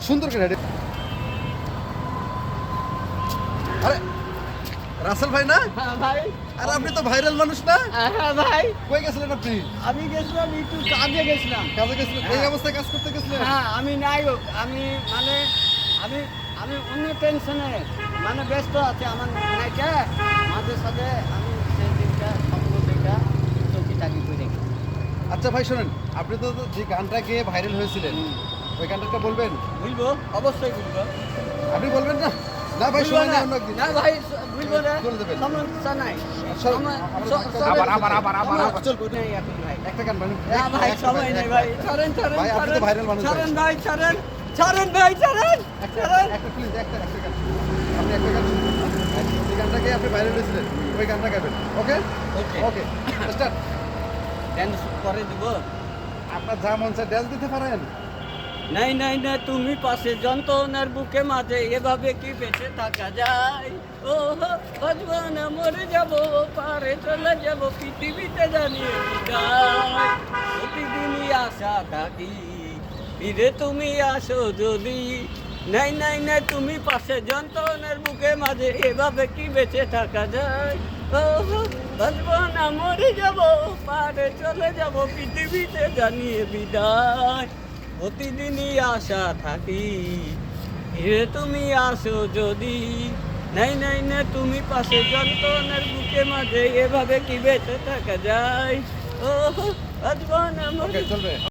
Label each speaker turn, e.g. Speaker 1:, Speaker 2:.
Speaker 1: সুন্দর করে হেঁটে। আরে রাসেল ভাই না?
Speaker 2: হ্যাঁ ভাই।
Speaker 1: আর আপনি তো ভাইরাল মানুষ না?
Speaker 2: হ্যাঁ ভাই,
Speaker 1: কই গেছিলেন আপনি?
Speaker 2: আমি গেছিলাম একটু কাজে গেছিলাম।
Speaker 1: কাজে গেছিলেন? এই অবস্থায় কাজ করতে গেছিলেন?
Speaker 2: হ্যাঁ, আমি নায়ক। আমি মানে আমি আমি অন্য টেনশনে মানে ব্যস্ত আছি আমার নাইটা। মাঝে সাঝে আমি সেই দিনটা স্বপ্ন দেখা চৌকি টাকি করে গেছি।
Speaker 1: আচ্ছা ভাই শোনেন, আপনি তো যে গানটা গেয়ে ভাইরাল হয়েছিলেন, ওই গানটা বলবেন?
Speaker 2: বুঝবো, অবশ্যই বুঝবো।
Speaker 1: আপনি বলবেন না? না ভাই
Speaker 2: বুঝবো
Speaker 1: সময়
Speaker 2: না,
Speaker 1: নেই অন্য একদিন।
Speaker 2: না ভাই বুঝবো না,
Speaker 1: বলে দেবেন।
Speaker 2: সমস্যা নাই।
Speaker 1: সব-
Speaker 2: আবার
Speaker 1: চল,
Speaker 2: নেই এখন ভাই।
Speaker 1: একটা গান বানান।
Speaker 2: না ভাই,
Speaker 1: একটা
Speaker 2: সময়
Speaker 1: গান,
Speaker 2: নেই
Speaker 1: একটা।
Speaker 2: ভাই। ছাড়েন, ছাড়েন,
Speaker 1: ভাই, আপনি তো
Speaker 2: ছাড়েন।
Speaker 1: viral মানুষ ভাই।
Speaker 2: ছাড়েন ভাই, ছাড়েন। ছাড়েন ভাই, ছাড়েন। ছাড়েন।
Speaker 1: একটা প্লিজ একটা গান। আপনি একটা গান শুনবেন না? যে গানটা গেয়ে আপনি ভাইরাল হয়েছিলেন, ওই গানটা গাইবেন। ওকে?
Speaker 2: ওকে।
Speaker 1: ওকে। স্টার্ট।
Speaker 2: ড্যান্স করে দিব।
Speaker 1: আপনার যা মন চায় ড্যান্স দিতে পারেন।
Speaker 2: নাই নাই না তুমি পাশে যন্ত্রণার বুকে মাঝে এভাবে কি বেঁচে থাকা যায়? ও বাজবো না, মরে যাব, পারে চলে যাব, পৃথিবীতে জানিয়ে বিদায়। প্রতিদিনই আশা থাকি ফিরে তুমি আসো যদি। নাই নাই না তুমি পাশে যন্ত্রণার বুকে মাঝে এভাবে কি বেঁচে থাকা যায়? ও বাজবো না, মরে যাব, পারে চলে যাব, পৃথিবীতে জানিয়ে বিদায়। প্রতিদিনই আশা থাকি ফিরে তুমি আসো যদি। নাই নাই না তুমি পাশে যন্ত্রণার বুকে মাঝে এভাবে কি বেঁচে থাকা যায়? ও বাজবো না,
Speaker 1: ওকে
Speaker 2: মরে
Speaker 1: চলবে।